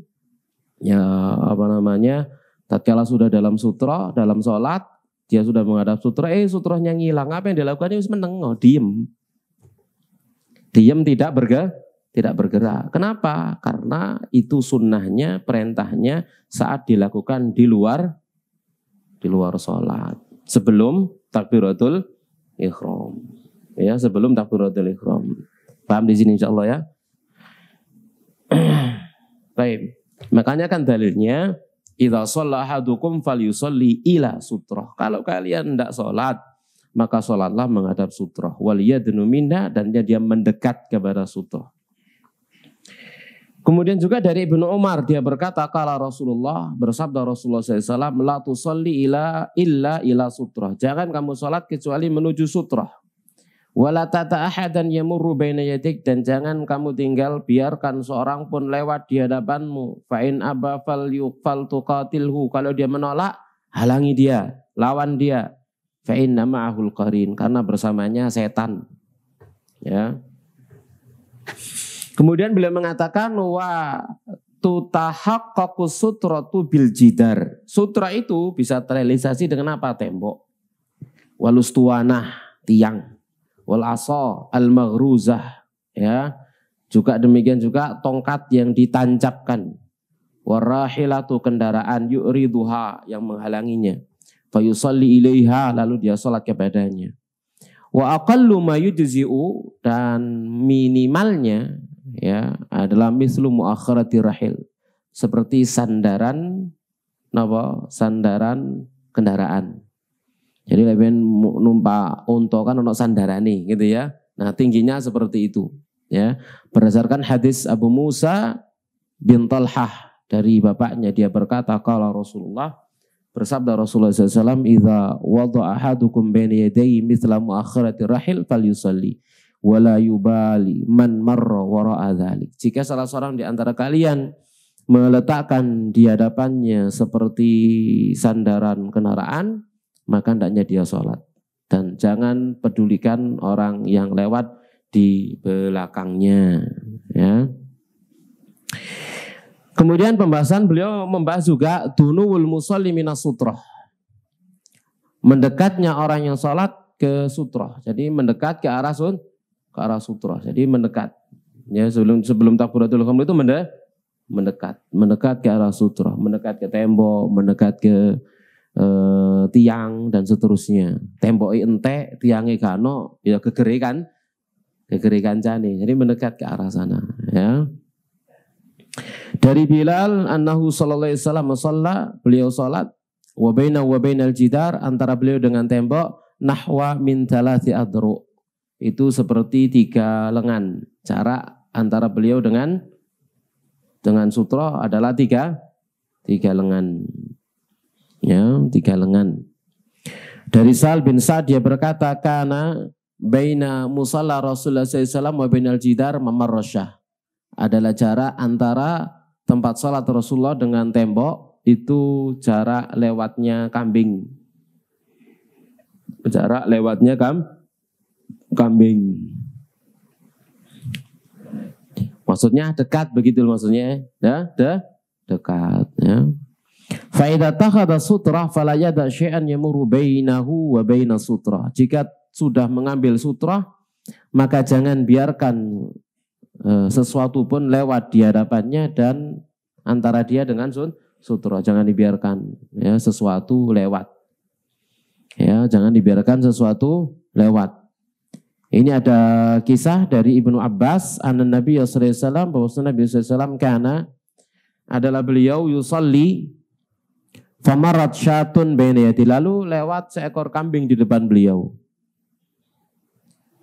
ya tatkala sudah dalam sutra, dalam sholat, dia sudah menghadap sutra, sutranya ngilang, apa yang dilakukan? Dia meneng, diem. Diem tidak bergerak. Kenapa? Karena itu sunnahnya, perintahnya saat dilakukan di luar sholat. Sebelum takbiratul ihram. Ya, sebelum takbiratul ihram. Paham di sini insyaallah ya? Baik. Makanya kan dalilnya idza shalla ahadukum falyusalli ila sutrah. Kalau kalian tidak sholat, maka sholatlah menghadap sutrah. Wal yadnu minna, dan dia mendekat kepada sutrah. Kemudian juga dari Ibnu Umar, dia berkata, kala Rasulullah, bersabda Rasulullah SAW, la tusalli illa ila sutrah. Jangan kamu sholat kecuali menuju sutrah. Wala tata ahadan yamurru baina yadik, dan jangan kamu tinggal biarkan seorang pun lewat di hadapanmu. Fa in aba fal tuqatilhu, kalau dia menolak, halangi dia, lawan dia. Fa inna ma'ahul qarin, karena bersamanya setan. Ya. Kemudian beliau mengatakan wa tutahaqqaqu sutratu bil jidar. Sutra itu bisa terrealisasi dengan apa? Tembok. Walustuwanah, tiang. Wal asa al maghruzah, ya. Juga demikian juga tongkat yang ditancapkan. Warahilatu, kendaraan yu'riduha, yang menghalanginya. Fayusalli ilaiha, lalu dia salat kepadanya. Wa aqallu ma yujzi'u, dan minimalnya ya adalah mislu muakhirati rahil, seperti sandaran kendaraan. Jadi lebih numpak unta kan ono sandarane gitu ya. Nah, tingginya seperti itu Ya, berdasarkan hadis Abu Musa bin Talhah dari bapaknya, dia berkata, qala Rasulullah, bersabda Rasulullah SAW, idza wada'a ahadukum baina yadayhi mithla muakhirati rahil falyusalli wala yubali man marra wara'a dzalik. Jika salah seorang di antara kalian meletakkan di hadapannya seperti sandaran kendaraan, maka hendaknya dia sholat. Dan jangan pedulikan orang yang lewat di belakangnya. Ya. Kemudian pembahasan beliau membahas juga dunuwul musalli minas sutrah. Mendekatnya orang yang sholat ke sutrah. Jadi mendekat ke arah sutrah. Jadi mendekat. Ya, sebelum takbiratul ihram itu mendekat ke arah sutrah, mendekat ke tembok, mendekat ke tiang dan seterusnya. Tembok entek, tiangnya kano, ya kegerikan jani. Jadi mendekat ke arah sana. Ya. Dari Bilal annahu sallallahu alaihi wasallam shalla, beliau salat wa bainal jidar, antara beliau dengan tembok nahwa min thalathi adru. Itu seperti 3 lengan. Jarak antara beliau dengan sutra adalah 3 lengan. Ya, 3 lengan. Dari Sa'al bin Sa'd dia berkata, kana baina musalla Rasulullah sallallahu alaihi wasallam wa bainal jidar mamarrasyah. Adalah jarak antara tempat sholat Rasulullah dengan tembok, itu jarak lewatnya kambing. Jarak lewatnya kambing. Maksudnya dekat begitu maksudnya. Ya, dekat. Ya. Fa idza takhadha sutrah fala yada syai'an yamuru bainahu wa bainas sutrah. Jika sudah mengambil sutrah, maka jangan biarkan sesuatu pun lewat di hadapannya dan antara dia dengan sutra. Jangan dibiarkan ya sesuatu lewat. Ya, jangan dibiarkan sesuatu lewat. Ini ada kisah dari Ibnu Abbas, anna Nabi sallallahu alaihi wasallam, bahwa Nabi sallallahu alaihi wasallam kana adalah beliau yusalli famarat syatun baina yadi, lalu lewat seekor kambing di depan beliau.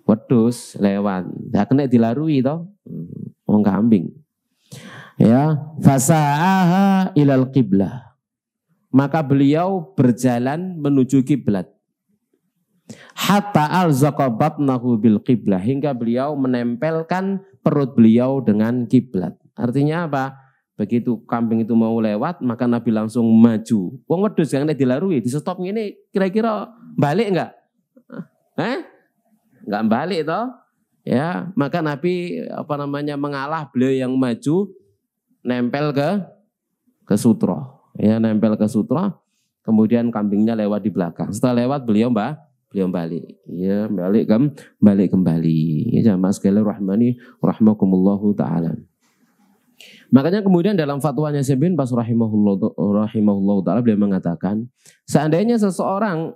Wedus lewat, ya kena dilarui toh, wong kambing. Ya, fasa'aha ilal qiblah. Maka beliau berjalan menuju kiblat. Hatta alzaqa batnahu bil qiblah, hingga beliau menempelkan perut beliau dengan kiblat. Artinya apa? Begitu kambing itu mau lewat, maka Nabi langsung maju. Wong wedus yang kena dilarui, di stop ini kira-kira balik enggak? Enggak balik toh, ya maka Nabi mengalah, beliau yang maju nempel ke sutra, ya nempel ke sutra, kemudian kambingnya lewat di belakang. Setelah lewat beliau balik, ya balik kembali. Ya jamaah sekalian rahimakumullahu taala. Makanya kemudian dalam fatwanya Syekh bin Baz rahimahullahu taala beliau mengatakan, seandainya seseorang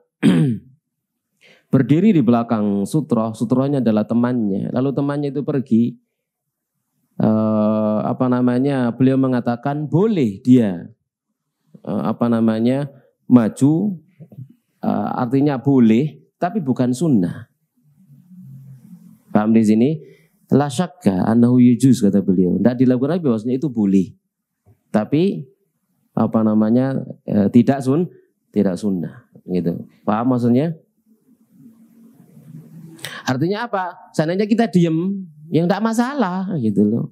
berdiri di belakang sutranya adalah temannya, lalu temannya itu pergi, beliau mengatakan boleh dia maju, artinya boleh, tapi bukan sunnah. Paham di sini? La syakka annahu yujuz, kata beliau. Tidak dilakukan lagi, bahwasanya itu boleh, tapi tidak sunnah. Gitu. Paham maksudnya? Artinya apa? Seandainya kita diem, yang tidak masalah, gitu loh.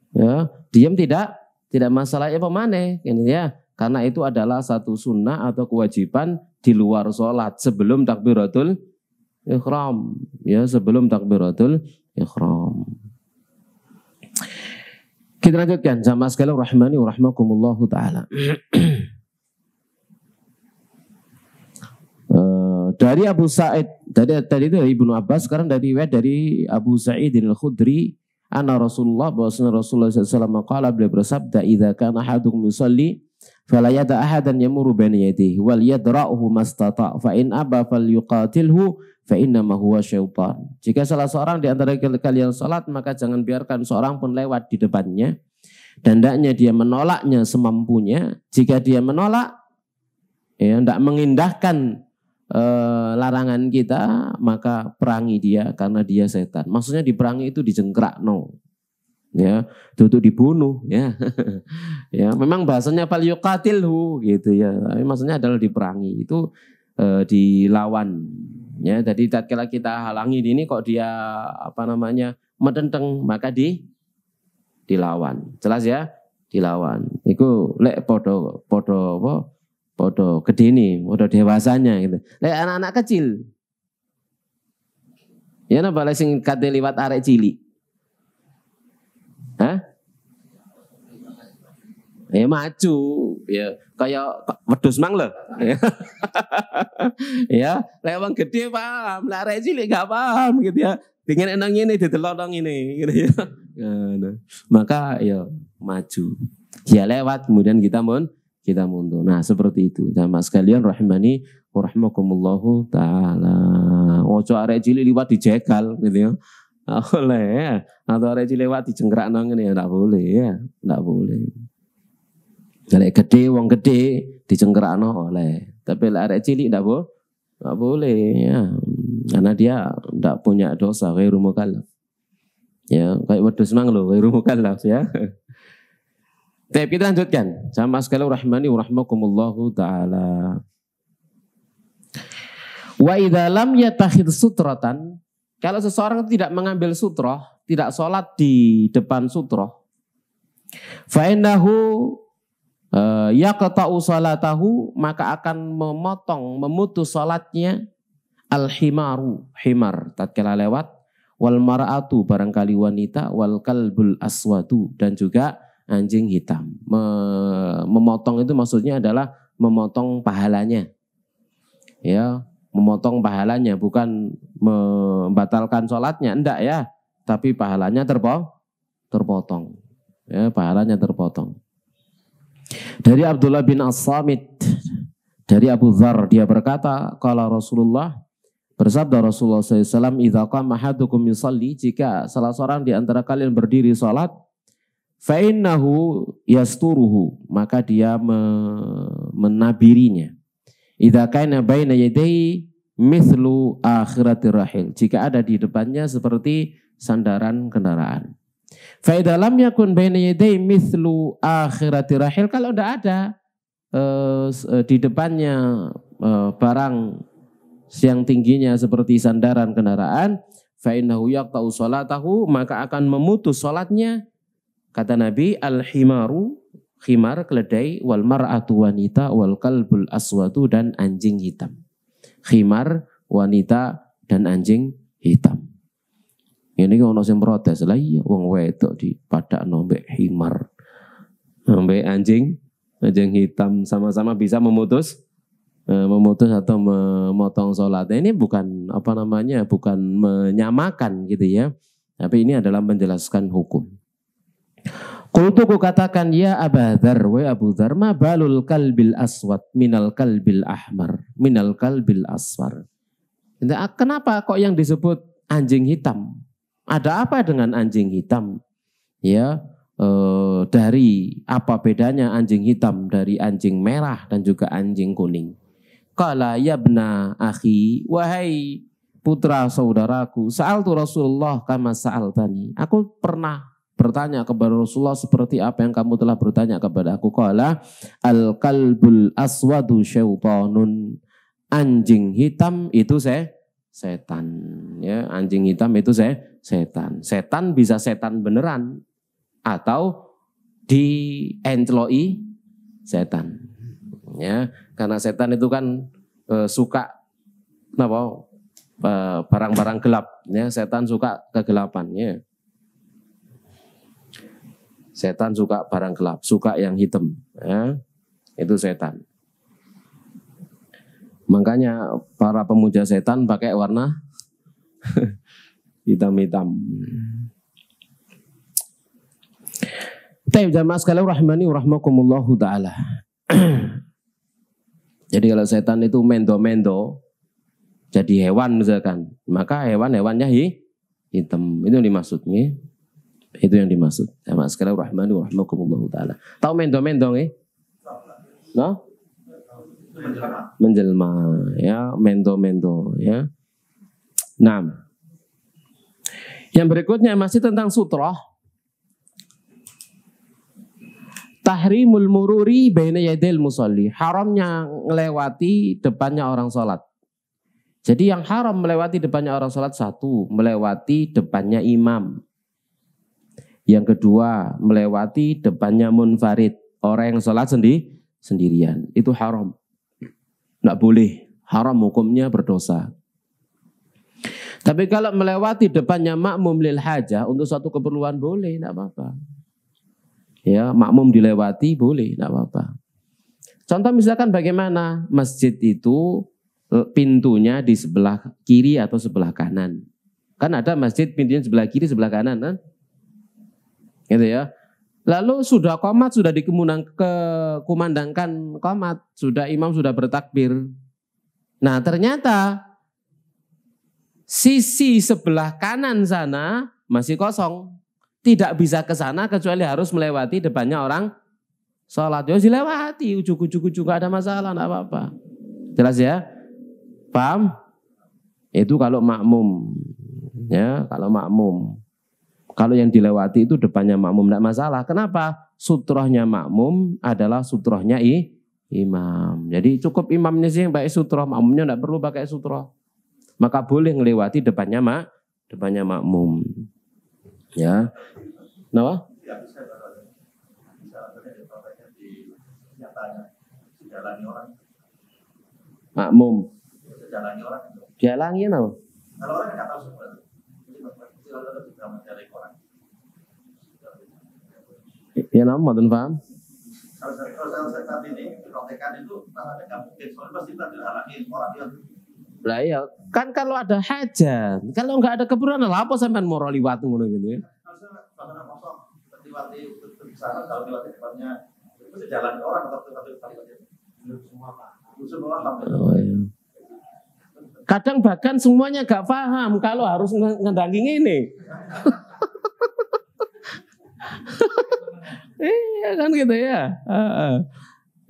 Ya, diem tidak masalah, ya pemane, ya. Karena itu adalah satu sunnah atau kewajiban di luar sholat sebelum takbiratul ihram, ya sebelum takbiratul ihram. Kita lanjutkan, jamaah sekalian rahimani wa rahimakumullahu taala. Dari Abu Sa'id, tadi itu dari Ibnu Abbas, sekarang dari Abu Sa'id al-Khudri, anna Rasulullah, bahwasanya Rasulullah SAW qala, beliau bersabda, idza kana ahadukum yusalli fala yada ahadan yamuru baina yadihi wal yadra'uhu mastata' fa in aba falyuqatilhu fa innama huwa syaitan. Jika salah seorang di antara kalian salat, maka jangan biarkan seorang pun lewat di depannya, dan hendaknya dia menolaknya semampunya. Jika dia menolak, ya tidak mengindahkan larangan kita, maka perangi dia karena dia setan. Maksudnya diperangi itu dijengkrakno. Ya, itu dibunuh ya. Ya, memang bahasanya falyuqatilhu gitu ya. Maksudnya adalah diperangi, itu dilawan. Ya, jadi tatkala kita halangi ini kok dia metenteng, maka dilawan. Jelas ya? Dilawan. Iku lek podo gedene, podo dewasanya gitu. Lek anak-anak kecil. Ya napa lek sing kate liwat arek cilik. Hah? Ya maju, ya kayak wedhus mang lho. Ya, lek wong gede paham, lek arek cilik gak paham gitu ya. Pengen enang ini didelok nang ini gitu ya. Nah, maka ya maju. Dia lewat kemudian kita mundur. Nah, seperti itu. Jamaah sekalian rahimani wa rahimakumullahu taala. Ojo arek cilik liwat dijegal gitu ya. Oleh ya. Atau arek cilik lewat dijengkrakno ngene ya enggak boleh ya. Enggak boleh. Arek gede wong gede dijengkrakno oleh. Tapi arek cilik enggak boleh ya. Karena dia enggak punya dosa, ghairu mukallaf. Ya, kayak wedhus mang lho, ghairu mukallaf ya. Baik, kita lanjutkan. Sama sekali rahimani wa rahimakumullahu taala. Wa idza lam yatakhid sutratan, kalau seseorang tidak mengambil sutroh, tidak sholat di depan sutroh, fa innahu yaqta'u salatahu, maka akan memutus salatnya al-himaru, himar tatkala lewat, wal mar'atu barangkali wanita, wal kalbul aswadu dan juga anjing hitam. Memotong itu maksudnya adalah memotong pahalanya. Ya, memotong pahalanya, bukan membatalkan sholatnya, enggak ya. Tapi pahalanya terpotong. Ya, pahalanya terpotong. Dari Abdullah bin As-Samit, dari Abu Dzar, dia berkata, qala Rasulullah, bersabda Rasulullah SAW, idza qama ahadukum yusalli, jika salah seorang di antara kalian berdiri salat, fa innahu yasturuhu, maka dia menabirinya. Idza kana baina yadayhi mithlu akhiratir rahil, jika ada di depannya seperti sandaran kendaraan. Fa idza lam yakun baina yadayhi mithlu akhiratir rahil, kalau tidak ada di depannya barang yang tingginya seperti sandaran kendaraan, fa innahu yaqta'u salatahu, maka akan memutus salatnya. Kata Nabi, al-himaru, khimar, keledai, wal mar'atu, wanita, wal kalbul aswadu, dan anjing hitam. Khimar, wanita, dan anjing hitam. Ini kan ono sing protes, lah iya wong wedok di padakno mbek himar, mbek anjing hitam, sama-sama bisa memutus atau memotong sholat. Ini bukan bukan menyamakan gitu ya, tapi ini adalah menjelaskan hukum. Qultu, ku katakan, ya Aba Dzar, wa Abu Dzar, ma balul kalbil aswad minal kalbil ahmar minal kalbil asfar. Kenapa kok yang disebut anjing hitam? Ada apa dengan anjing hitam? Ya, dari apa bedanya anjing hitam dari anjing merah dan juga anjing kuning? Qala yabna akhi, wahai putra saudaraku, sa'altu Rasulullah kama sa'altani. Aku pernah bertanya kepada Rasulullah seperti apa yang kamu telah bertanya kepada aku. Qala al-kalbul aswadu syaitanun. Anjing hitam itu setan. Ya, anjing hitam itu setan. Setan bisa setan beneran atau diencloi setan. Ya, karena setan itu kan suka barang-barang gelap. Ya, setan suka kegelapan. Ya. Setan suka barang gelap, suka yang hitam, ya. Itu setan. Makanya para pemuja setan pakai warna hitam-hitam. Taib jamaah sekalian rahimani wa rahmakumullahu ta'ala. Jadi kalau setan itu mendo-mendo, jadi hewan misalkan, maka hewan-hewannya hitam. Itu yang dimaksudnya. Itu yang dimaksud. Sama sekali rahmani wa rahmakumullahu ta'ala. Tahu mendo-mendo No? menjelma, ya, mento ya. Nah, yang berikutnya masih tentang sutroh. Tahrimul mururi baina yadil musalli, haramnya melewati depannya orang sholat. Jadi yang haram melewati depannya orang sholat, satu, melewati depannya imam. Yang kedua, melewati depannya munfarid, orang yang sholat sendirian. Itu haram. Nggak boleh, haram hukumnya berdosa. Tapi kalau melewati depannya makmum lil hajah untuk suatu keperluan boleh, nggak apa-apa. Ya, makmum dilewati boleh, nggak apa-apa. Contoh misalkan bagaimana masjid itu pintunya di sebelah kiri atau sebelah kanan. Kan ada masjid pintunya sebelah kiri, sebelah kanan, kan? Gitu ya. Lalu sudah qomat, sudah dikumandangkan qomat, sudah imam sudah bertakbir. Nah, ternyata sisi sebelah kanan sana masih kosong. Tidak bisa ke sana kecuali harus melewati depannya orang sholat. Ya dilewati, ujuk-ujuk gak ada masalah, gak apa-apa. Jelas ya? Paham? Itu kalau makmum. Ya, kalau makmum. Kalau yang dilewati itu depannya makmum tidak masalah. Kenapa? Sutrohnya makmum adalah sutrohnya imam. Jadi cukup imamnya sih yang pakai sutroh, makmumnya tidak perlu pakai sutroh. Maka boleh melewati depannya makmum. Ya. Kenapa? Makmum. Jalannya apa? Kalau orang nggak tahu semua. Ya nama mboten paham. Kalau saya saat ini praktekan itu namanya nggak mungkin, soalnya pasti dihalangi orang yang. Lah ya, kan kalau ada hajat, kalau nggak ada keperluan, apa sampean mau liwat ngono gitu ya? Kalau saya kosong, liwati sana, kalau liwati depannya, itu jalan orang atau liwati semua pak. Semua pak. Oh, iya. Kadang bahkan semuanya gak paham kalau harus ngedanging ini. Iya kan gitu ya.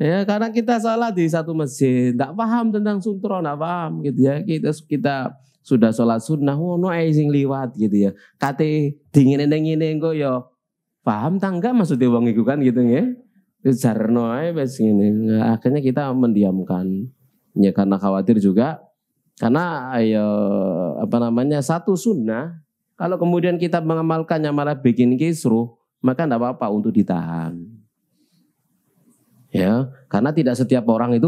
Ya karena kita salat di satu masjid, tidak paham tentang suntro, tidak paham gitu ya. Kita sudah sholat sunnah, no sing liwat gitu ya. Kate dingin kok ya paham tangga maksudnya wong iku kan gitu ya. Jarno ae wis ngene. Akhirnya kita mendiamkan. Ya karena khawatir juga. Karena satu sunnah, kalau kemudian kita mengamalkannya malah bikin kisruh, maka tidak apa-apa untuk ditahan. Ya, karena tidak setiap orang itu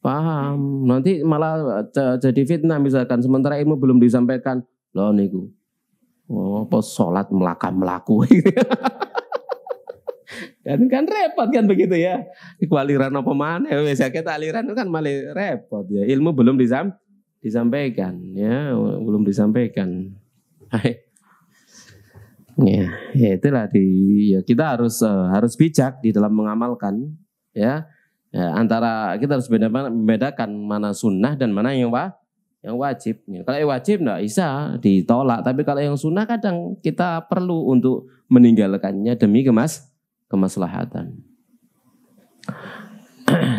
paham. Nanti malah jadi fitnah misalkan sementara ilmu belum disampaikan. Loh niku. Oh, apa salat melaku. kan repot kan begitu ya. Iku aliran apa maneh wis kita aliran itu kan malah repot ya. Ilmu belum disampaikan ya, belum disampaikan. Ya itulah kita harus bijak di dalam mengamalkan ya. Antara kita harus membedakan mana sunnah dan mana yang wajib. Kalau yang wajib enggak bisa ditolak, tapi kalau yang sunnah kadang kita perlu untuk meninggalkannya demi kemaslahatan.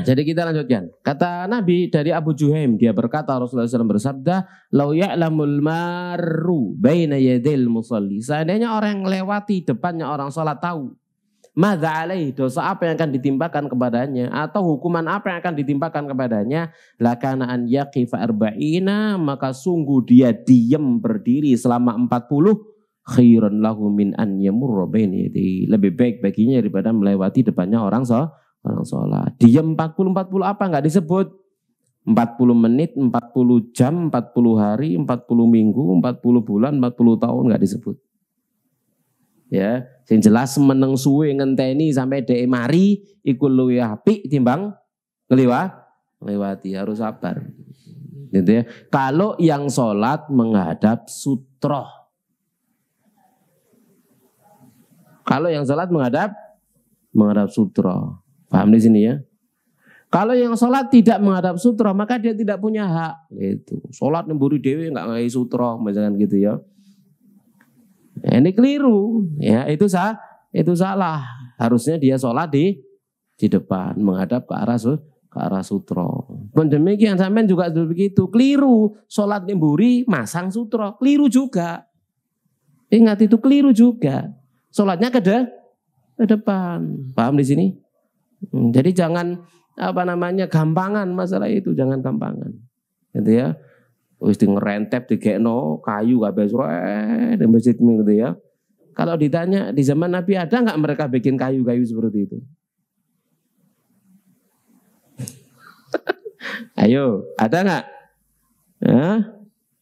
Jadi kita lanjutkan. Kata Nabi dari Abu Juhaim, dia berkata Rasulullah SAW bersabda, "Lau ya'lamul marru baina yadil musalli." Seandainya orang yang melewati depannya orang salat tahu, madza alaih, dosa apa yang akan ditimpakan kepadanya atau hukuman apa yang akan ditimpakan kepadanya, lakana an yaqifa arba'ina, maka sungguh dia diam berdiri selama 40 khairan lahu min an yamurra baina yadayhi. Lebih baik baginya daripada melewati depannya orang sholat. Diam 40 apa enggak disebut. 40 menit, 40 jam, 40 hari, 40 minggu, 40 bulan, 40 tahun enggak disebut. Ya, sing jelas meneng suwe ngenteni sampai dhek mari iku luwih apik timbang ngliwati, harus sabar. Gitu ya. Kalau yang sholat menghadap sutroh. Kalau yang sholat menghadap sutroh. Paham di sini ya? Kalau yang sholat tidak menghadap sutroh, maka dia tidak punya hak. Gitu. Sholat nemburi dewi nggak ngasih sutroh, misalkan gitu ya. Ini keliru, ya itu salah. Harusnya dia sholat di depan, menghadap ke ke arah sutra. Pun demikian sampean juga begitu, keliru. Salat mburi masang sutra, keliru juga. Ingat itu keliru juga. Salatnya ke depan. Paham di sini? Jadi jangan gampangan masalah itu, jangan gampangan. Gitu ya. Wis di ngerentep digekno kayu kabeh di masjid gitu ya. Kalau ditanya di zaman Nabi ada nggak mereka bikin kayu-kayu seperti itu? Ayo, ada nggak?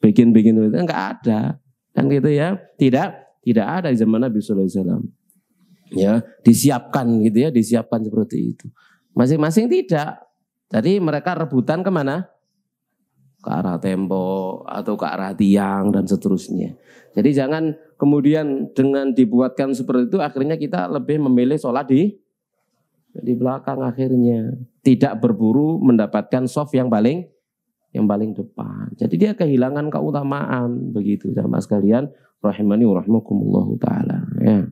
Bikin-bikin itu nggak ada, kan gitu ya? Tidak ada di zaman Nabi Sallallahu Alaihi Wasallam. Ya, disiapkan gitu ya, disiapkan seperti itu. Masing-masing tidak. Jadi mereka rebutan kemana? Ke arah tembok atau ke arah tiang dan seterusnya. Jadi jangan kemudian dengan dibuatkan seperti itu akhirnya kita lebih memilih sholat di belakang akhirnya. Tidak berburu mendapatkan soft yang paling depan. Jadi dia kehilangan keutamaan begitu sama sekalian rahimani wa rahmakumullahu taala ya.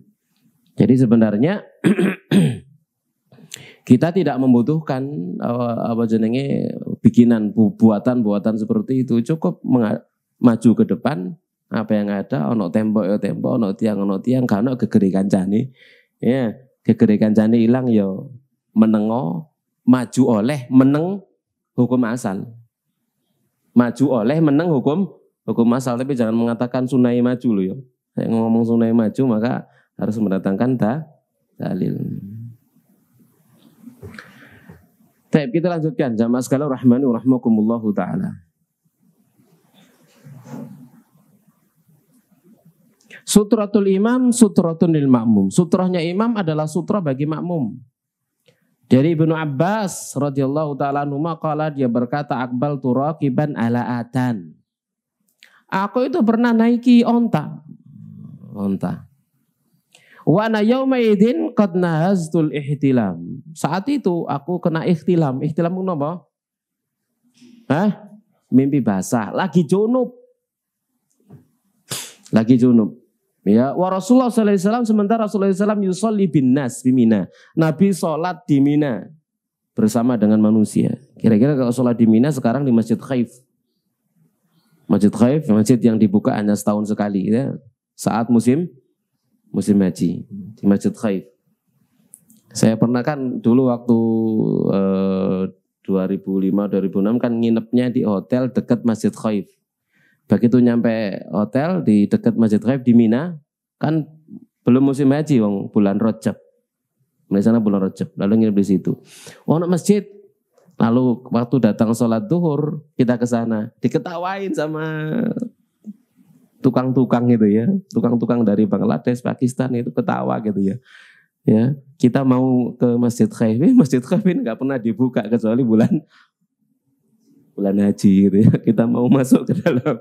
Jadi sebenarnya kita tidak membutuhkan bikinan buatan seperti itu, cukup maju ke depan apa yang ada, ono tembok ya tembok, ono tiang kan ono gegere kancane. Ya, gegere kancane ilang ya menengo, maju oleh meneng hukum asal. Maju oleh meneng hukum asal, tapi jangan mengatakan sunai maju loh ya. Saya ngomong sunai maju maka harus mendatangkan dalil. Baik, kita lanjutkan jamaah sekalian rahmani wa rahmakumullahu taala. Sutratul imam sutratun lil ma'mum. Sutrahnya imam adalah sutra bagi makmum. Dari Ibnu Abbas radhiyallahu taala anhu qala, dia berkata akbal turaqiban ala atan. Aku itu pernah naiki onta. Wa ana yauma idzin qad nahaztul ihtilam. Saat itu aku kena ihtilam. Ihtilam itu apa? Mimpi basah, lagi junub. Ya, wa Rasulullah sallallahu alaihi wasallam, sementara Rasulullah sallallahu alaihi wasallam yusolli bin nas di Mina. Nabi salat di Mina bersama dengan manusia. Kira-kira kalau salat di Mina sekarang di Masjid Khaif. Masjid Khaif, masjid yang dibuka hanya setahun sekali ya. Saat musim haji di Masjid Khaif. Saya pernah kan dulu waktu 2005-2006 kan nginepnya di hotel dekat Masjid Khaif. Begitu nyampe hotel di dekat Masjid Khaif di Mina, kan belum musim haji, bulan Rajab. Di sana bulan Rajab, lalu nginep di situ. Ono masjid. Lalu waktu datang sholat duhur, kita ke sana, diketawain sama tukang-tukang gitu ya, tukang-tukang dari Bangladesh, Pakistan itu ketawa gitu ya. Ya, kita mau ke Masjid Khaif ini nggak pernah dibuka kecuali bulan haji gitu ya. Kita mau masuk ke dalam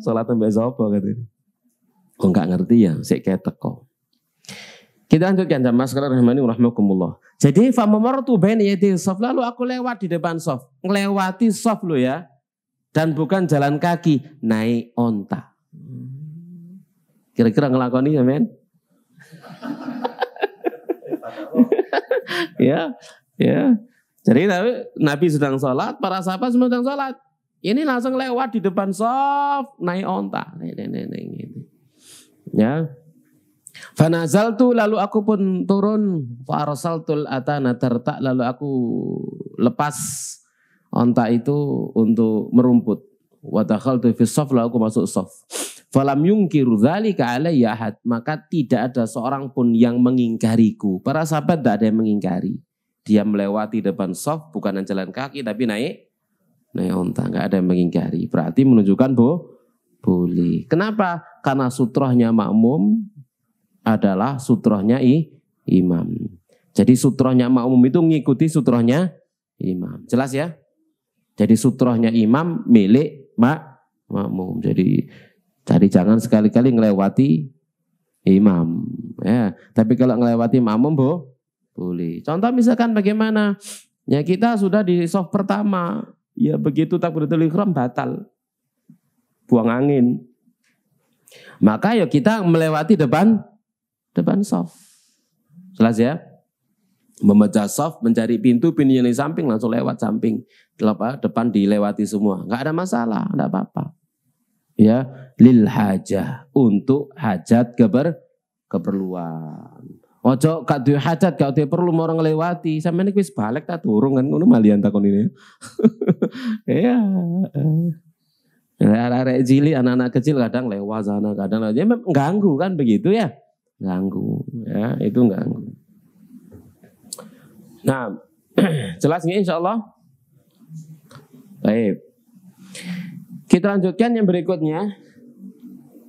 sholat sampai sopo gitu. Oh nggak ngerti ya, sik ketek kok. Kita lanjutkan jamaah sekalian rahimani wa rahmakumullah. Jadi famamartu baina yadi shaf, lalu aku lewat di depan shaf, ngelewati shaf lo ya. Dan bukan jalan kaki, naik onta. Kira-kira ngelakoni ya men? ya. Jadi Nabi sedang sholat, para sahabat semua sedang sholat. Ini langsung lewat di depan shaf, naik onta. Ya. Fanazaltu, lalu aku pun turun. Farasaltul atana tarta, lalu aku lepas onta itu untuk merumput. Wa dakhaltu fi shaf, lalu aku masuk shaf. Falam yungkiru dzalika alayya ahad, maka tidak ada seorang pun yang mengingkariku. Para sahabat tidak ada yang mengingkari. Dia melewati depan shaf bukan jalan kaki tapi naik onta, enggak ada yang mengingkari. Berarti menunjukkan boleh. Kenapa? Karena sutrahnya makmum adalah sutrahnya imam. Jadi sutrahnya makmum itu mengikuti sutrahnya imam. Jelas ya? Jadi sutrahnya imam milik makmum. Jadi jangan sekali-kali ngelewati imam. Ya, tapi kalau ngelewati makmum boleh. Contoh misalkan bagaimana? Ya kita sudah di shaf pertama. Ya begitu takbiratul ihram batal. Buang angin. Maka ya kita melewati depan shaf. Jelas ya? memecah saf, mencari pintu yang di samping langsung lewat samping, depan dilewati semua, nggak ada masalah, nggak apa-apa. Ya, lil hajah, untuk hajat keperluan. Ojo gak duwe hajat, gak duwe perlu mau ngelewati. Sampeyan iki wis balik ta durung kan ngono malian takon ini. Ya. Arek cilik, anak-anak kecil kadang lewat sana, kadang aja ganggu kan begitu ya. Ganggu, ya, itu ganggu. Nah, jelas nggih insyaallah? Baik. Kita lanjutkan yang berikutnya.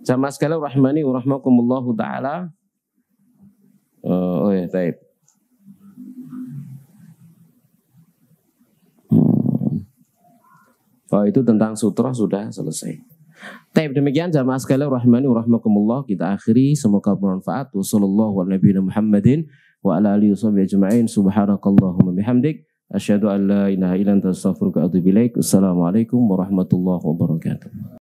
Jamaah sekalian rahimani wa rahmakumullahu taala. Oh ya, baik. Oh, itu tentang sutra sudah selesai. Baik, demikian jamaah sekalian rahimani wa rahmakumullah, kita akhiri, semoga bermanfaat. Wassallallahu ala nabiyina Muhammadin wa ala alihi washabihi ajma'in. Subhanakallahumma bihamdik asyhadu an la ilaha illa anta astaghfiruka wa atubu ilaik. Assalamualaikum warahmatullahi wabarakatuh.